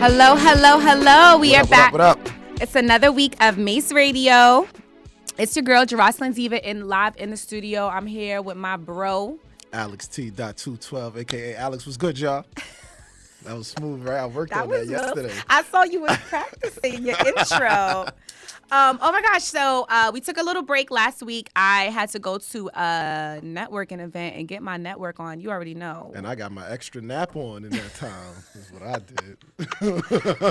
Hello, hello, hello. We are back. What up? It's another week of Mase Radio. It's your girl, JeroslynDiva, live in the studio. I'm here with my bro, AlexT.212, a.k.a. Alex. What's good, y'all? That was smooth, right? I worked on that yesterday. I saw you was practicing your intro. Oh my gosh, so we took a little break last week. I had to go to a networking event and get my network on. You already know. And I got my extra nap on in that time. That's what I did.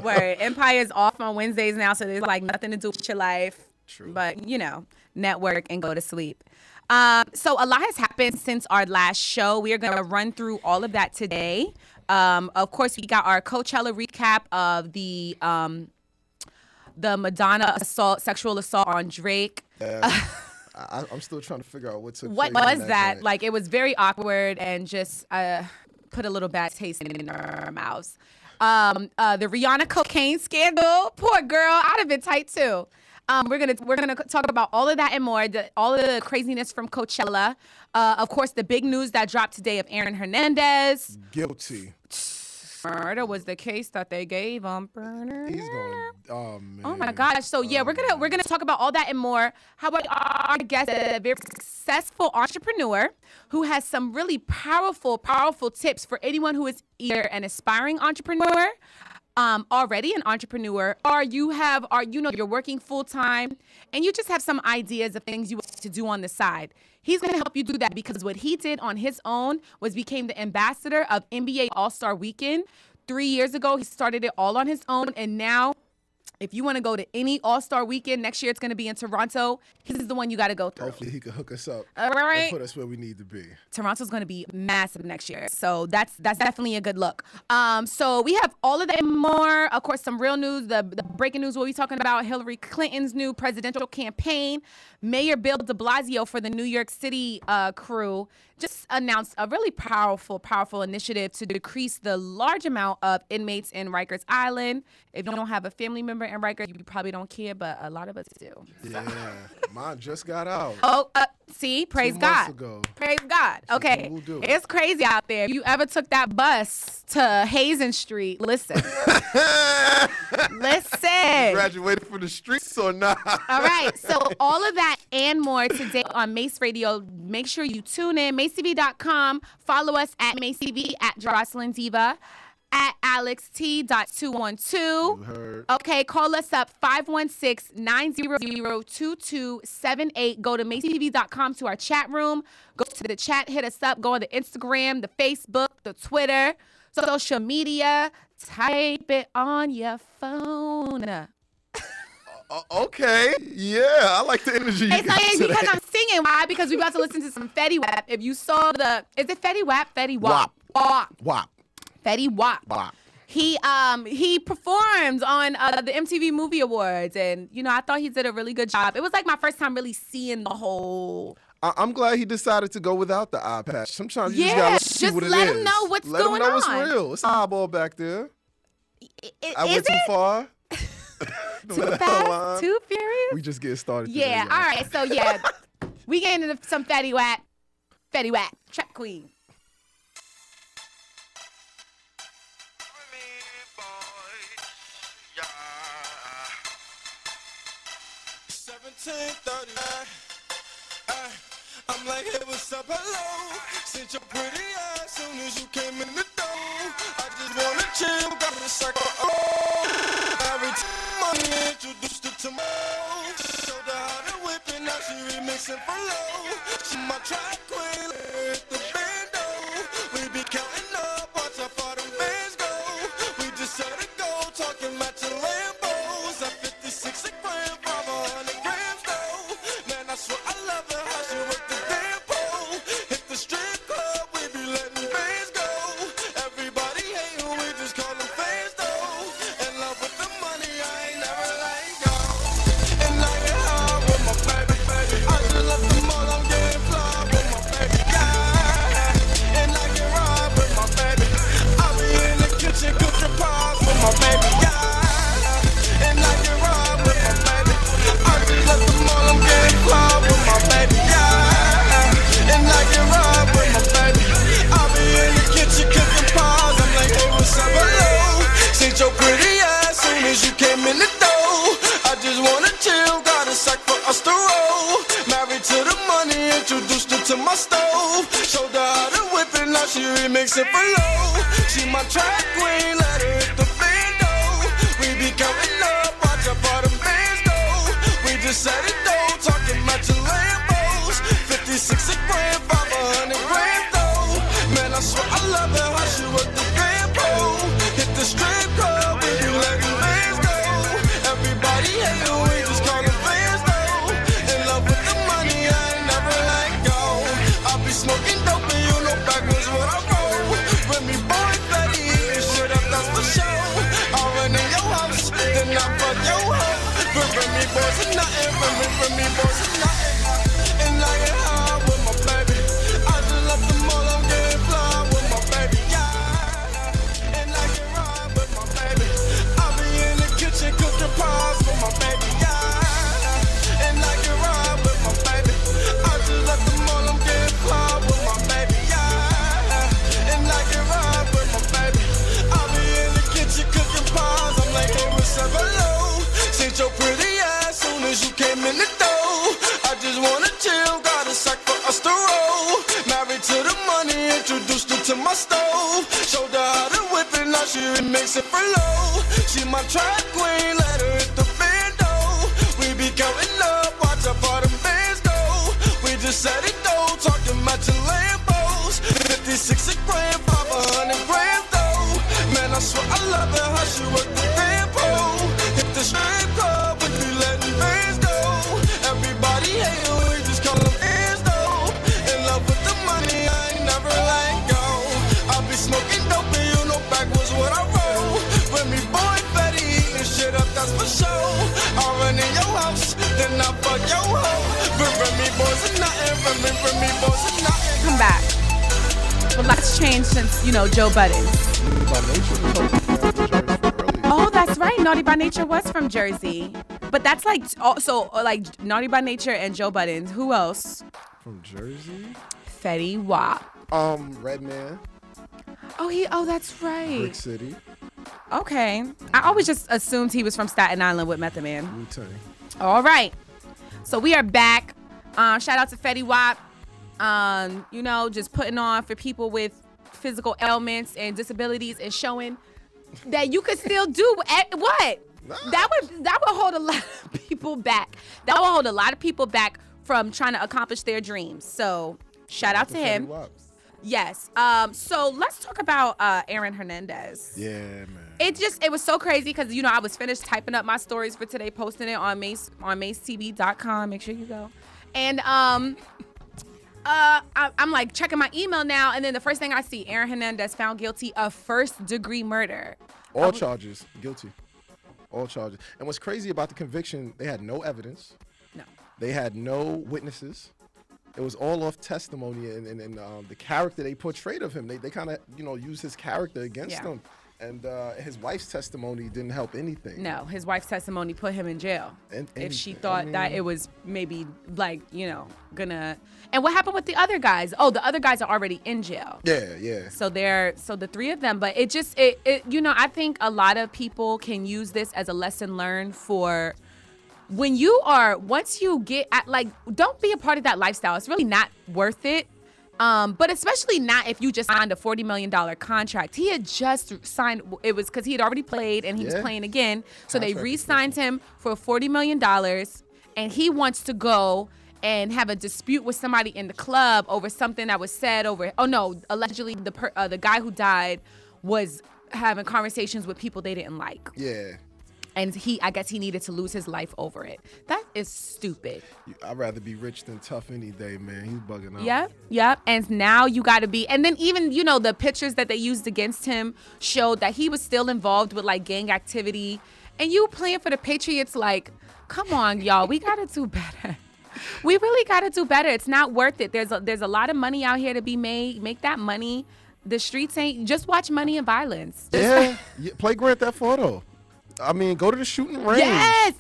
Word. Empire's off on Wednesdays now, so there's like nothing to do with your life. True. But, you know, network and go to sleep. So a lot has happened since our last show. We are going to run through all of that today. Of course, we got our Coachella recap of the Madonna sexual assault on Drake. I'm still trying to figure out what took place. What was that? Like, it was very awkward and just put a little bad taste in our mouths. The Rihanna cocaine scandal. Poor girl. I'd have been tight too. We're gonna talk about all of that and more. All of the craziness from Coachella. Of course, the big news that dropped today of Aaron Hernandez. Guilty. Murder was the case that they gave him. He's going. Oh man. Oh my gosh. So yeah, we're gonna talk about all that and more. How about our guest, a very successful entrepreneur who has some really powerful tips for anyone who is either an aspiring entrepreneur, already an entrepreneur, or you're working full time and you just have some ideas of things you want to do on the side. He's going to help you do that because what he did on his own was became the ambassador of NBA All-Star Weekend. 3 years ago, he started it all on his own. And now, if you want to go to any All-Star Weekend, next year it's going to be in Toronto. He's the one you got to go through. Hopefully he can hook us up and put us where we need to be. Toronto's going to be massive next year. So that's definitely a good look. So we have all of that and more. Of course, some real news. The breaking news we'll be talking about Hillary Clinton's new presidential campaign. Mayor Bill de Blasio for the New York City crew just announced a really powerful initiative to decrease the large amount of inmates in Rikers Island. If you don't have a family member in Rikers, you probably don't care, but a lot of us do. Yeah, mine just got out. Oh, see, praise 2 God. months ago. Praise God. Okay, it's crazy out there. If you ever took that bus to Hazen Street, listen. Listen. Graduated from the streets or not? All right, so all of that and more today on Mase Radio. Make sure you tune in, MaceTV.com. Follow us at MaceTV, at JeroslynDiva, at AlexT.212. Okay, call us up 516-900-2278. Go to MaceTV.com to our chat room. Go to the chat, hit us up. Go on the Instagram, the Facebook, the Twitter, social media. Type it on your phone. Okay, yeah, I like the energy you got It's today. because I'm singing. Why? Because we're about to listen to some Fetty Wap. If you saw is it Fetty Wap? Fetty Wap. Wap. Fetty Wap. Wap. He performed on the MTV Movie Awards, and I thought he did a really good job. It was like my first time really seeing the whole. I'm glad he decided to go without the eye patch. Sometimes you just gotta see what it is. Let him know what's going on. Let him know what's real. It's an eyeball back there. I went too far. Too fast? Too furious? We just get started. Yeah. Today, all right. So we get into some Fetty Wap. Fetty Wap, Trap Queen. I'm like, hey, what's up, hello? Since your pretty ass soon as you came in the door. I just wanna chill, got a cycle. Every time I introduced her to my showed her how to whip it, now she remixing for low. She my track queen, hit the bando. We be counting up, watch how far them bands go. We just set a goal, talking matching Lambos. At 56 a gram, 500 grams though. Man, I swear I love her, how she work the damn pole. Hit the strip club, we be letting bands go. Everybody hate who we just call them fans though. In love with the money, I ain't never let go. And I get high with my baby. I just left them all, I'm getting fly with my baby. she remixing for low. She my track queen, let her hit the bando. We be counting up, watch out for them bands though. We just set it though, talking about your Lambos. 56 a grand, 500 grand though. Man, I swear I love her, how she work the grand pole. Hit the strip club, we be letting bands go. Everybody hate her, we just call them fans though. In love with the money, I ain't never let go. I be smoking dope and you know backwards what I roll. With me boy Fetty, eating shit up, that's for sure. I run in your house, then I fuck your hoe. From me boys and nothing, from me boys and nothing. And I get high with my baby. I just left the mall, I'm getting fly with my baby, yeah. And I get ride with my baby. I be in the kitchen cooking pies with my baby, yeah. And I get ride with my baby. I just left the mall, I'm getting fly with my baby, yeah. And I get ride with my baby. I be in the kitchen cooking pies. I'm like, hey, what's up, hello? Since your pretty ass soon as you came in the door. I just wanna chill, got a sack for us to roll. Married to the money, introduced her to my stove. Showed her how to whip it, now she remixing for low. She my track queen, let her hit the bando. We be counting up, watch out for them bands go. We just set it though, talking about your Lambos. 56 a grand, 500 grand though. Man, I swear I love her, how she work the grand pole. Hit the strip club, we be letting bands go. Everybody hate her, we just call them fans though. In love with the money, I ain't never let go. I be smoking dope and you know backwards what I roll. With me boy Fetty, eating shit up, that's for sure. I run in your house, then I fuck your hoe. From me boys and nothing, from me boys and nothing. Come back. Well, lots changed since, you know, Joe Budden. Oh, that's right. Naughty by Nature was from Jersey. But that's like, also, like, Naughty by Nature and Joe Budden. Who else? From Jersey? Fetty Wap. Redman. Oh, that's right. Brick City. Okay. I always just assumed he was from Staten Island with Method Man. Wu-Tang. All right. So we are back. Shout out to Fetty Wap. You know, just putting on for people with physical ailments and disabilities and showing that you could still do what? Nah. That would hold a lot of people back. That will hold a lot of people back from trying to accomplish their dreams. So shout out to him. Yes. So let's talk about Aaron Hernandez. Yeah, man. It was so crazy because, you know, I was finished typing up my stories for today, posting it on MaceTV.com. Make sure you go. And I'm like checking my email now, and then the first thing I see, Aaron Hernandez found guilty of first-degree murder. All charges, guilty. All charges. And what's crazy about the conviction, they had no evidence. No. They had no witnesses. It was all off testimony and the character they portrayed of him. They kind of, you know, used his character against him. And his wife's testimony didn't help anything. No, his wife's testimony put him in jail. If she thought that it was maybe like, you know, gonna. And what happened with the other guys? Oh, the other guys are already in jail. Yeah. So the three of them. But it just, you know, I think a lot of people can use this as a lesson learned for when once you get at, like, don't be a part of that lifestyle. It's really not worth it. But especially not if you just signed a $40 million contract. He had just signed, it was because he had already played and he was playing again. So they re-signed him for $40 million, and he wants to go and have a dispute with somebody in the club over something that was said over, allegedly the guy who died was having conversations with people they didn't like. Yeah. And I guess he needed to lose his life over it. That is stupid. I'd rather be rich than tough any day, man. He's bugging out. Yep. And now you got to be. And then even, you know, the pictures that they used against him showed that he was still involved with, like, gang activity. And you playing for the Patriots, like, come on, y'all. We got to do better. We really got to do better. It's not worth it. There's a lot of money out here to be made. Make that money. The streets ain't. Just watch Money and Violence. Yeah. Play Grand Theft Auto. I mean, go to the shooting range. Yes.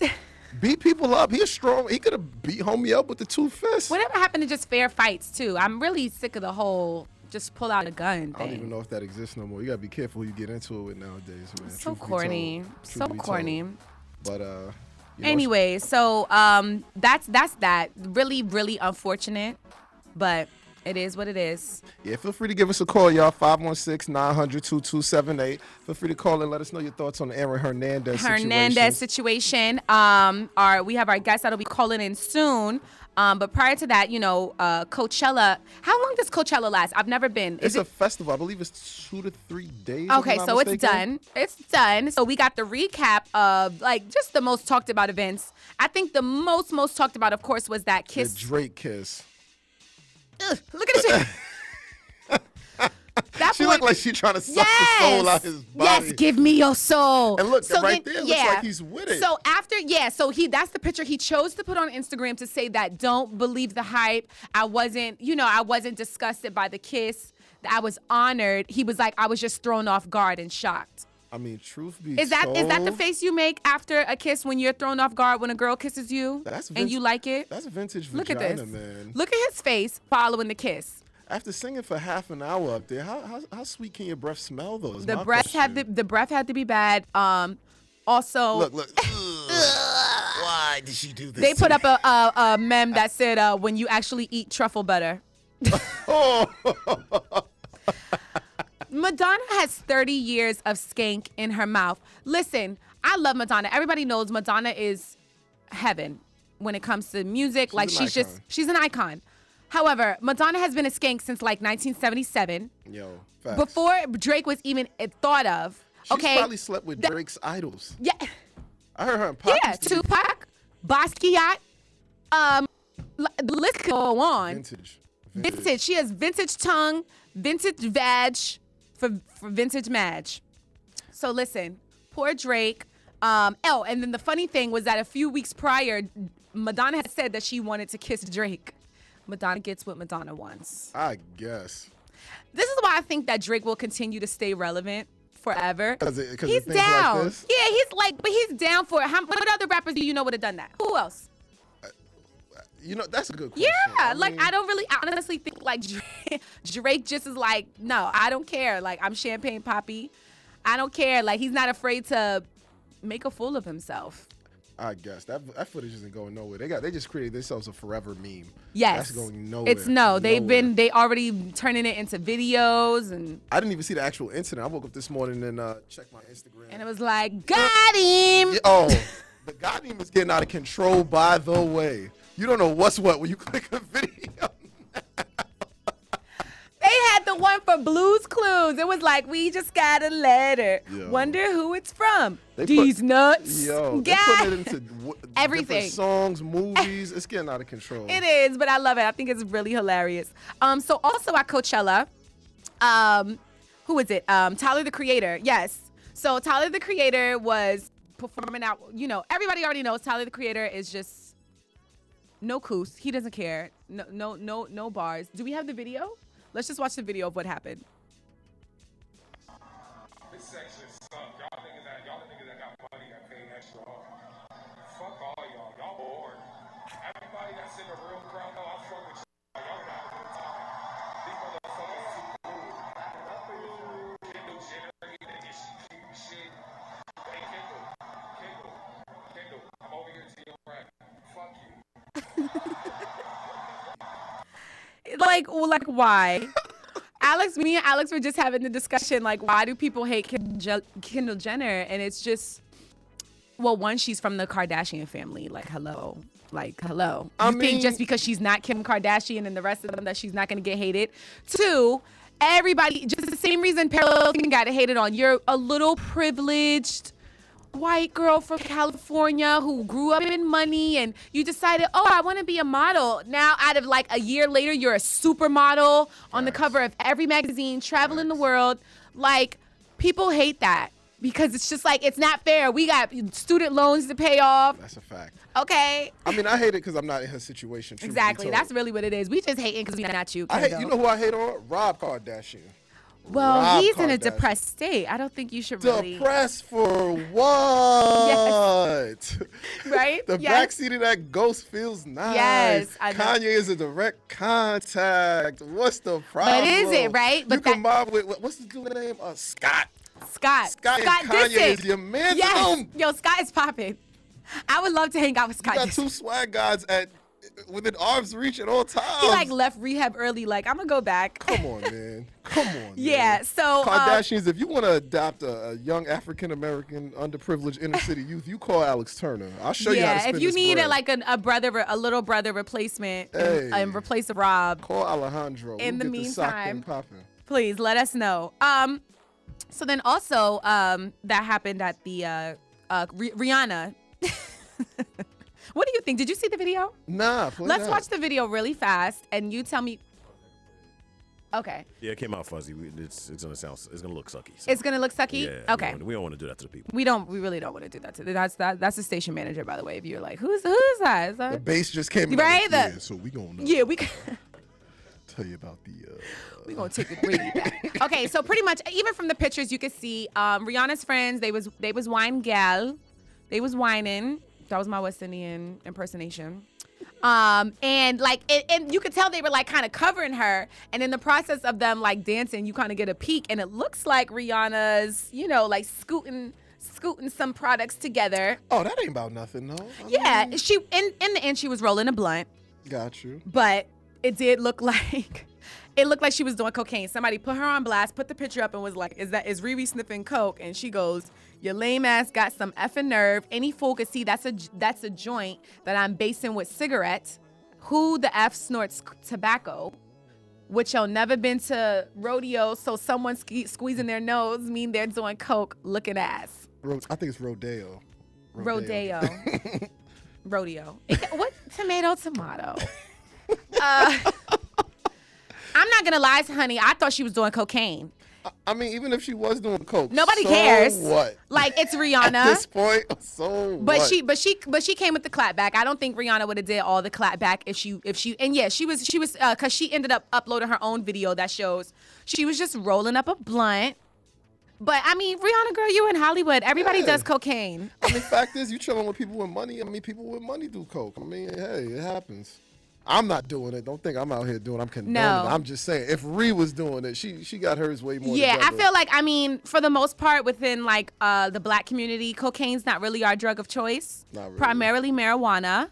Beat people up. He's strong. He could have beat homie up with the 2 fists. Whatever happened to just fair fights, too? I'm really sick of the whole just pull out a gun thing. I don't even know if that exists no more. You got to be careful who you get into it with nowadays, man. So corny. So corny. But, anyway, so that's that. Really, really unfortunate. But It is what it is. Yeah, feel free to give us a call, y'all. 516-900-2278. Feel free to call and let us know your thoughts on the Aaron Hernandez situation. We have our guest that'll be calling in soon. But prior to that, Coachella. How long does Coachella last? I've never been. It's a festival. I believe it's 2 to 3 days. Okay, so it's done. It's done. So we got the recap of just the most talked about events. I think the most talked about, of course, was that kiss. The Drake kiss. Ugh, look at this. She looked like she trying to suck the soul out his body. Yes, give me your soul. And look, right there, looks like he's with it. So that's the picture he chose to put on Instagram to say that don't believe the hype. I wasn't disgusted by the kiss. I was honored. He was like, I was just thrown off guard and shocked. I mean, truth be told. Is that the face you make after a kiss when you're thrown off guard when a girl kisses you and you like it? That's vintage vagina, Look at this. man. Look at his face following the kiss. After singing for half an hour up there, how sweet can your breath smell though? The breath had to be bad. Also, look. Why did she do this? They put up a meme that said, "When you actually eat truffle butter." Madonna has 30 years of skank in her mouth. Listen, I love Madonna. Everybody knows Madonna is heaven when it comes to music. She's an icon. However, Madonna has been a skank since 1977. Yo, facts. Before Drake was even thought of. She's probably slept with Drake's idols. Yeah. I heard her in Pop. Yeah, Tupac, Basquiat. The list can go on. Vintage. She has vintage tongue, vintage vag for vintage madge. So listen, poor Drake. And then the funny thing was that a few weeks prior, Madonna had said that she wanted to kiss Drake. Madonna gets what Madonna wants. I guess. This is why I think that Drake will continue to stay relevant forever. Because he's down. Like he's down for it. What other rappers do you know would have done that? Who else? That's a good question. Yeah, I honestly think Drake just is like, no, I don't care. Like, I'm Champagne Poppy. I don't care. Like, he's not afraid to make a fool of himself. I guess that footage isn't going nowhere. They just created themselves a forever meme. Yes, that's going nowhere. They already turning it into videos and. I didn't even see the actual incident. I woke up this morning and checked my Instagram. And it was like, got him. The got him is getting out of control. By the way, you don't know what's what when you click a video. They had the one for Blue's Clues. It was like, we just got a letter. Yo. Wonder who it's from. These nuts. Yo, they put it into everything. Songs, movies. It's getting out of control. It is, but I love it. I think it's really hilarious. So also at Coachella, who is it? Tyler, the Creator. Yes. So Tyler, the Creator was performing out. Everybody already knows Tyler, the Creator is just no coos. He doesn't care. No bars. Do we have the video? Let's just watch the video of what happened. This section sucks. Y'all niggas that got money that pay extra hard. Fuck all y'all. Y'all bored. Everybody that's in the real crowd, though, I fuck with y'all. Y'all got a good time. These motherfuckers too cool. Kendall Jenner, that is cute shit. Hey, Kendall, I'm over here to your right. Fuck you. Like why? Me and Alex were just having the discussion, like, why do people hate Kendall Jenner? And it's just, well, one, she's from the Kardashian family. Like, hello. You think just because she's not Kim Kardashian and the rest of them that she's not going to get hated? Two, everybody, just the same reason Parallel got hated on. You're a little privileged white girl from California who grew up in money and you decided, I want to be a model. Now, out of like a year later, you're a supermodel on the cover of every magazine, traveling the world. Like, people hate that because it's just like, it's not fair. We got student loans to pay off. That's a fact. Okay. I mean, I hate it because I'm not in her situation. Exactly. That's really what it is. We just hating because we're not you, Kendall. You know who I hate on? Rob Kardashian. Well, he's in a depressed state. I don't think you should really. Depressed for what? Yes. Right? The backseat of that Ghost feels nice. Yes. I know. Kanye is a direct contact. What's the problem? But is it, right? You combine with, what's the dude's name? Scott. Scott and Kanye is your man. Yes. Yo, Scott is popping. I would love to hang out with Scott. You got two swag gods at within arm's reach at all times. He like left rehab early. Like, I'm gonna go back. Come on, man. Come on. Yeah. Man. So Kardashians, if you want to adopt a young African American underprivileged inner city youth, you call Alex Turner. I'll show you how to spin if you this need bread. a little brother replacement and replace Rob, call Alejandro. In the get meantime, the sock popping. please let us know. So then also that happened at the Rihanna. What do you think? Did you see the video? Nah, Let's watch the video really fast, and you tell me. Okay. Yeah, it came out fuzzy. It's gonna look sucky. So. It's gonna look sucky. Yeah. Okay. We don't want to do that to the people. We really don't want to do that to. That's the station manager, by the way. If you're like, who's that? The bass just came right. Yeah, so we gonna tell you about the. We're gonna take it really back. Okay, so pretty much, even from the pictures, you could see Rihanna's friends. They was wine gal. They was whining. That was my West Indian impersonation. And like, and you could tell they were like kind of covering her. And in the process of them like dancing, you kind of get a peek, and it looks like Rihanna's, like scooting some products together. Oh, that ain't about nothing, though. I mean, she in the end she was rolling a blunt. Got you. But it did look like. It looked like she was doing cocaine. Somebody put her on blast, put the picture up, and was like, is Riri sniffing coke? And she goes, your lame ass got some effing nerve. Any fool could see that's a joint that I'm basing with cigarettes. Who the F snorts tobacco? Which y'all never been to rodeo, so someone squeezing their nose mean they're doing coke looking ass. I think it's rodeo. Rodeo. What? Tomato. I'm not gonna lie, honey. I thought she was doing cocaine. I mean, even if she was doing coke, nobody cares. What? Like, it's Rihanna. At this point, so but what? she came with the clapback. I don't think Rihanna would have did all the clapback if she and yeah, she was because she ended up uploading her own video that shows she was just rolling up a blunt. But I mean, Rihanna, girl, you in Hollywood. Everybody does cocaine. I mean, fact is, you chilling with people with money. I mean, people with money do coke. I mean, hey, it happens. I'm not doing it. Don't think I'm out here doing it. I'm condoning it. I'm just saying, if Ree was doing it, she got hers way more together. I feel like, I mean, for the most part, within like the black community, cocaine's not really our drug of choice. Not really. Primarily marijuana.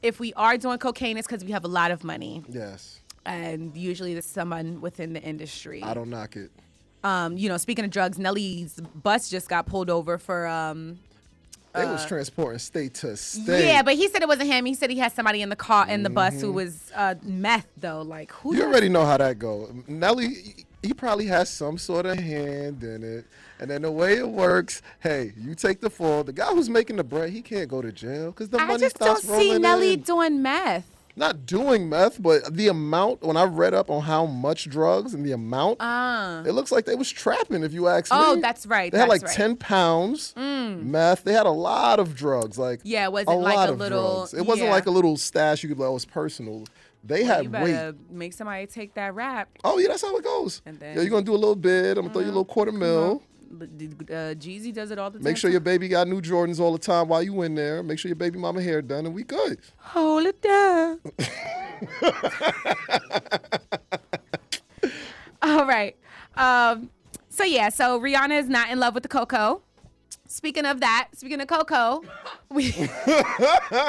If we are doing cocaine, it's because we have a lot of money. Yes. And usually there's someone within the industry. I don't knock it. Speaking of drugs, Nelly's bus just got pulled over for They was transporting state to state. Yeah, but he said it wasn't him. He said he had somebody in the car in the bus who was meth though. Like, who? You already know how that go. Nelly, he probably has some sort of hand in it. And then the way it works, hey, you take the fall. The guy who's making the bread, he can't go to jail because the money starts rolling in. I just don't see Nelly doing meth. Not doing meth, but the amount, when I read up on how much drugs and the amount, it looks like they was trapping, if you ask me. Oh, that's right. They had like 10 pounds meth. They had a lot of drugs. Like, yeah, it wasn't like a little. Drugs. It wasn't like a little stash you could like, oh, it's personal. They had you better weight. Make somebody take that rap. Oh, yeah, that's how it goes. And then, you're going to do a little bit. I'm going to throw you a little $250,000. Jeezy does it all the time. Make sure your baby got new Jordans all the time while you in there. Make sure your baby mama hair done, and we good. Hold it down. All right. So Rihanna is not in love with the cocoa. Speaking of cocoa,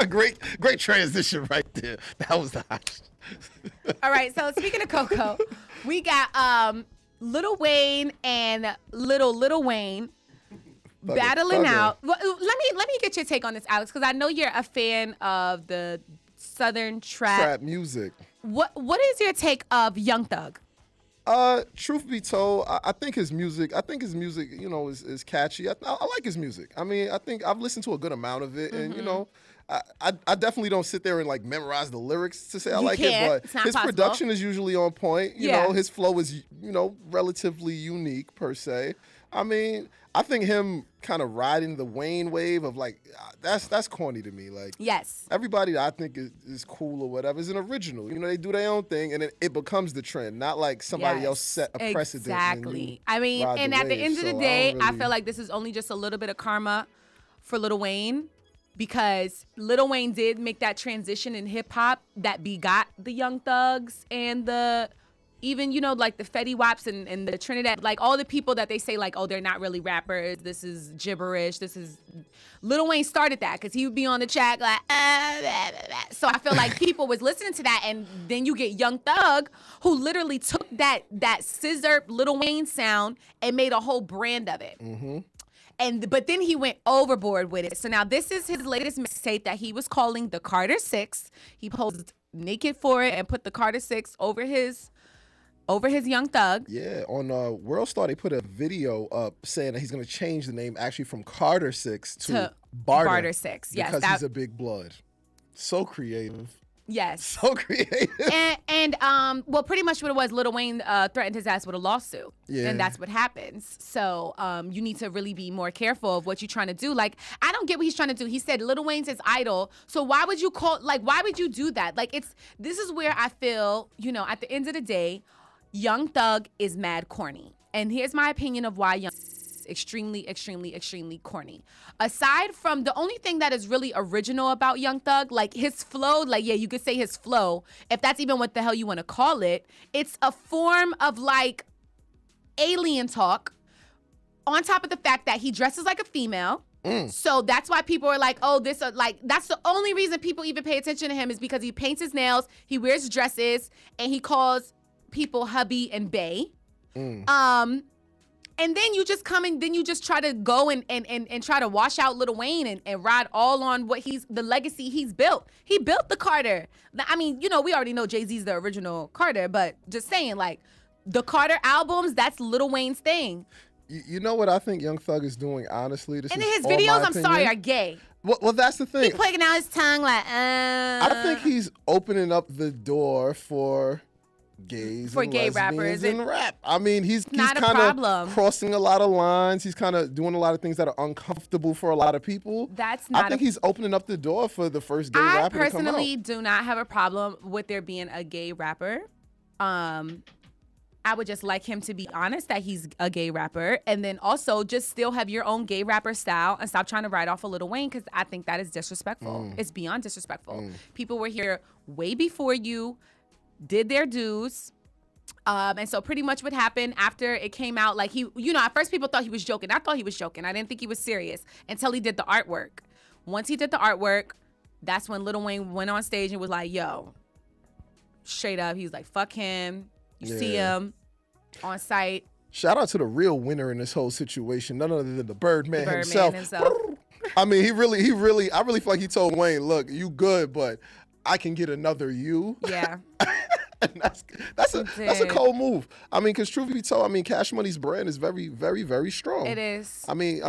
great transition right there. That was the hot. All right. So speaking of cocoa, we got Lil Wayne and Lil Wayne battling out. Well, let me get your take on this, Alex, because I know you're a fan of the Southern trap music. What is your take of Young Thug? Truth be told, I think his music, is catchy. I like his music. I mean, I think I've listened to a good amount of it, and I definitely don't sit there and like memorize the lyrics to say I like it, but his production is usually on point. You know, his flow is relatively unique per se. I mean, I think him kind of riding the Wayne wave of like that's corny to me. Like, yes, everybody that I think is cool or whatever is an original. They do their own thing, and it becomes the trend, not like somebody else set a precedent. Exactly. I mean, and at the end of the day, I feel like this is only just a little bit of karma for Lil Wayne, because Lil Wayne did make that transition in hip hop that begot the Young Thugs and the even, you know, like the Fetty Waps and the Trinidad, like all the people that they say like, oh, they're not really rappers. This is gibberish. This is Lil Wayne started that because he would be on the track like, blah, blah, blah. So I feel like people was listening to that, and then you get Young Thug who literally took that scissor Lil Wayne sound and made a whole brand of it. But then he went overboard with it. So now this is his latest mixtape that he was calling the Carter 6. He posed naked for it and put the Carter 6 over his Young Thug. Yeah, on World Star, they put a video up saying that he's going to change the name actually from Carter 6 to Barter 6. Yes, because he's a big blood. So creative. Yes. So creative. And well, pretty much what it was, Lil Wayne threatened his ass with a lawsuit. Yeah. And that's what happens. So you need to really be more careful of what you're trying to do. Like, I don't get what he's trying to do. He said Lil Wayne's his idol. So why would you why would you do that? Like, this is where I feel, you know, at the end of the day, Young Thug is mad corny. And here's my opinion of why Young Thug is extremely, extremely, extremely corny. Aside from the only thing that is really original about Young Thug, like his flow, like, yeah, you could say his flow, if that's even what the hell you want to call it, it's a form of like alien talk on top of the fact that he dresses like a female. So that's why people are like, oh, this, like, that's the only reason people even pay attention to him is because he paints his nails, he wears dresses, and he calls people hubby and bae. And then you just come and then you just try to go and try to wash out Lil Wayne and ride all on what the legacy he's built. He built the Carter. I mean, you know, we already know Jay-Z's the original Carter, but just saying, like, the Carter albums, that's Lil Wayne's thing. You know what I think Young Thug is doing, honestly? And his videos, I'm sorry, are gay. Well, that's the thing. He's putting out his tongue like, I think he's opening up the door for gays and gay rappers and rap. I mean, he's kind of crossing a lot of lines. He's kind of doing a lot of things that are uncomfortable for a lot of people. I think he's opening up the door for the first gay rapper to come out. I personally do not have a problem with there being a gay rapper. I would just like him to be honest that he's a gay rapper, and then also just still have your own gay rapper style and stop trying to ride off a Lil Wayne, because I think that is disrespectful. It's beyond disrespectful. People were here way before you, did their dues. And so pretty much what happened after it came out, like, he, you know, at first people thought he was joking. I thought he was joking. I didn't think he was serious until he did the artwork. Once he did the artwork, that's when Lil Wayne went on stage and was like, yo, straight up, he was like, fuck him. You see him on site. Shout out to the real winner in this whole situation, none other than the Birdman himself. I mean, I really feel like he told Wayne, look, you good, but I can get another you. Yeah. And that's a cold move. I mean, because truth be told, I mean, Cash Money's brand is very, very, very strong. It is. I mean,